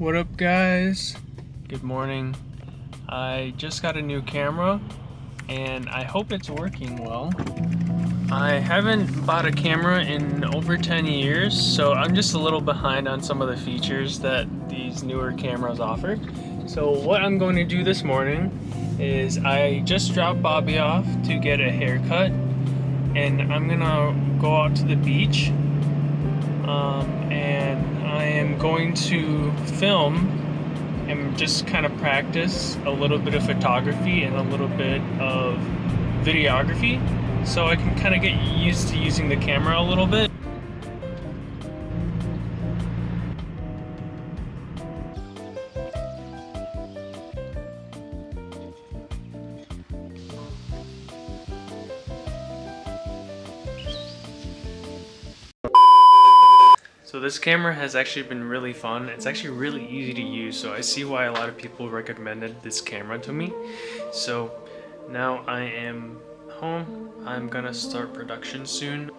What up, guys? Good morning. I just got a new camera and I hope it's working well. I haven't bought a camera in over 10 years, so I'm just a little behind on some of the features that these newer cameras offer. So what I'm going to do this morning is I just dropped Bobby off to get a haircut, and I'm gonna go out to the beach, and I am going to film and just kind of practice a little bit of photography and a little bit of videography, so I can kind of get used to using the camera a little bit. So this camera has actually been really fun. It's actually really easy to use, so I see why a lot of people recommended this camera to me. So now I am home. I'm gonna start production soon.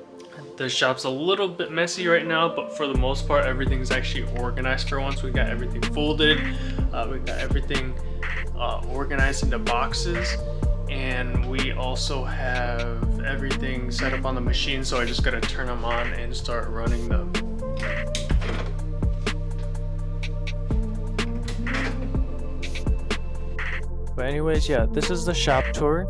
The shop's a little bit messy right now, but for the most part everything's actually organized for once. We got everything folded, we got everything organized into boxes, and we also have everything set up on the machine, so I just gotta turn them on and start running them. But anyways, yeah, this is the shop tour.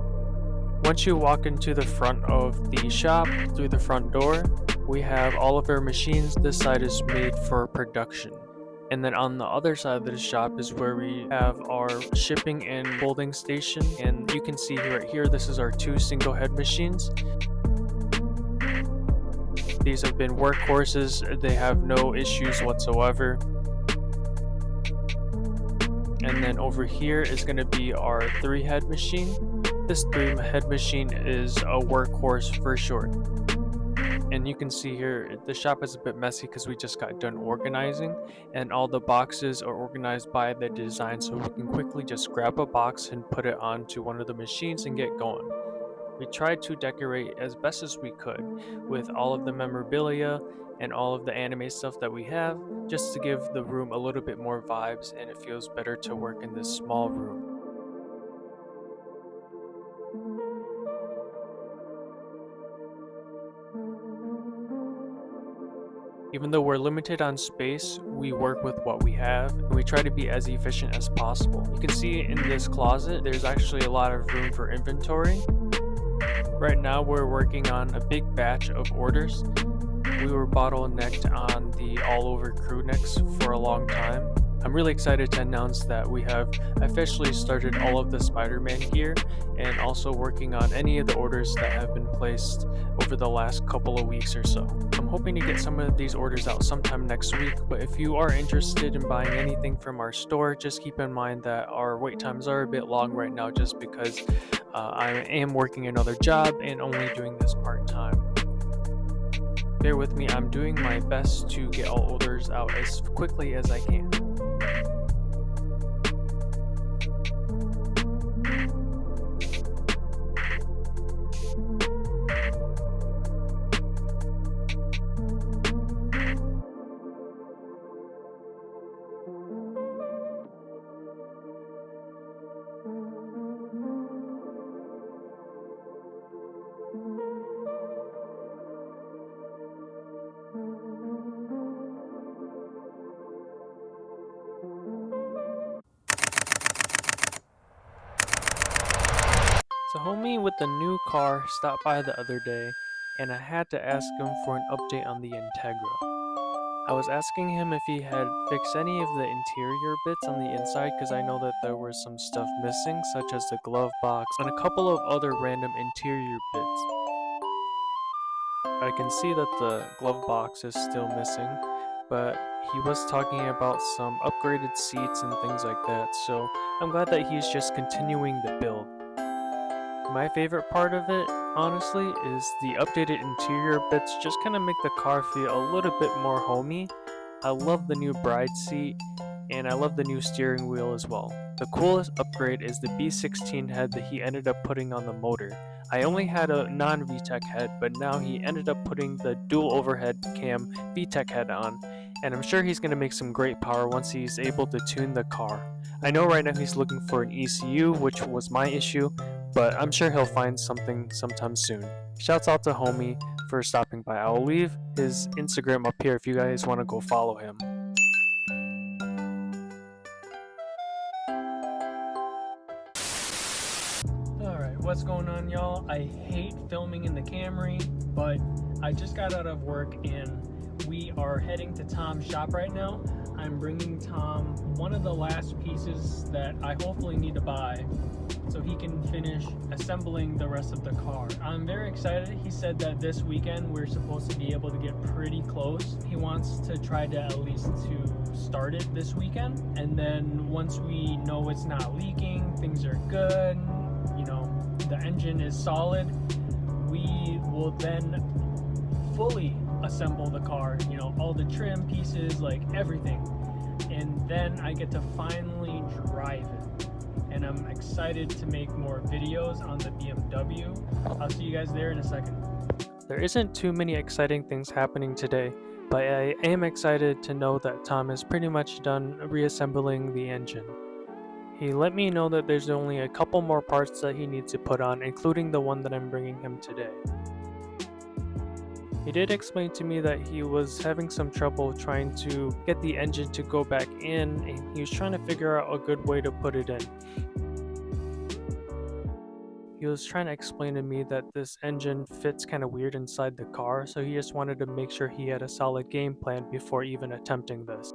Once you walk into the front of the shop through the front door, we have all of our machines. This side is made for production. And then on the other side of the shop is where we have our shipping and folding station. And you can see right here, this is our 2 single head machines. These have been workhorses. They have no issues whatsoever. And then over here is going to be our 3 head machine. This 3 head machine is a workhorse for sure. And you can see here the shop is a bit messy because we just got done organizing, and all the boxes are organized by the design, so we can quickly just grab a box and put it onto one of the machines and get going. We tried to decorate as best as we could with all of the memorabilia and all of the anime stuff that we have, just to give the room a little bit more vibes, and it feels better to work in this small room. Even though we're limited on space, we work with what we have, and we try to be as efficient as possible. You can see in this closet, there's actually a lot of room for inventory. Right now we're working on a big batch of orders. We were bottlenecked on the all-over crew necks for a long time. I'm really excited to announce that we have officially started all of the Spider-Man gear, and also working on any of the orders that have been placed over the last couple of weeks or so. I'm hoping to get some of these orders out sometime next week, but if you are interested in buying anything from our store, just keep in mind that our wait times are a bit long right now, just because I am working another job and only doing this part-time. Bear with me, I'm doing my best to get all orders out as quickly as I can. So homie with the new car stopped by the other day, and I had to ask him for an update on the Integra. I was asking him if he had fixed any of the interior bits on the inside, because I know that there was some stuff missing, such as the glove box and a couple of other random interior bits. I can see that the glove box is still missing, but he was talking about some upgraded seats and things like that, so I'm glad that he's just continuing the build. My favorite part of it, honestly, is the updated interior bits just kind of make the car feel a little bit more homey. I love the new bride seat, and I love the new steering wheel as well. The coolest upgrade is the B16 head that he ended up putting on the motor. I only had a non-VTEC head, but now he ended up putting the dual overhead cam VTEC head on, and I'm sure he's going to make some great power once he's able to tune the car. I know right now he's looking for an ECU, which was my issue, but I'm sure he'll find something sometime soon. Shouts out to homie for stopping by. I'll leave his Instagram up here if you guys want to go follow him. Alright, what's going on, y'all? I hate filming in the Camry, but I just got out of work and we are heading to Tom's shop right now. I'm bringing Tom one of the last pieces that I hopefully need to buy so he can finish assembling the rest of the car. I'm very excited. He said that this weekend we're supposed to be able to get pretty close. He wants to try to at least to start it this weekend, and then once we know it's not leaking, things are good, you know, the engine is solid, we will then fully assemble the car, you know, all the trim pieces, like everything, and then I get to finally drive it, and I'm excited to make more videos on the BMW. I'll see you guys there in a second. There isn't too many exciting things happening today, but I am excited to know that Tom is pretty much done reassembling the engine. He let me know that there's only a couple more parts that he needs to put on, including the one that I'm bringing him today. He did explain to me that he was having some trouble trying to get the engine to go back in, and he was trying to figure out a good way to put it in. He was trying to explain to me that this engine fits kind of weird inside the car, so he just wanted to make sure he had a solid game plan before even attempting this.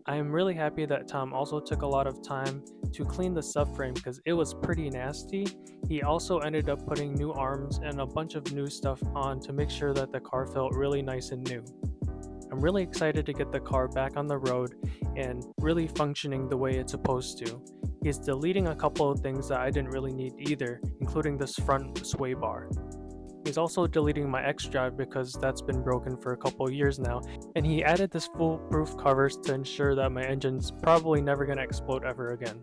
I am really happy that Tom also took a lot of time to clean the subframe because it was pretty nasty. He also ended up putting new arms and a bunch of new stuff on to make sure that the car felt really nice and new. I'm really excited to get the car back on the road and really functioning the way it's supposed to. He's deleting a couple of things that I didn't really need either, including this front sway bar. He's also deleting my X-Drive because that's been broken for a couple years now, and he added this foolproof covers to ensure that my engine's probably never going to explode ever again.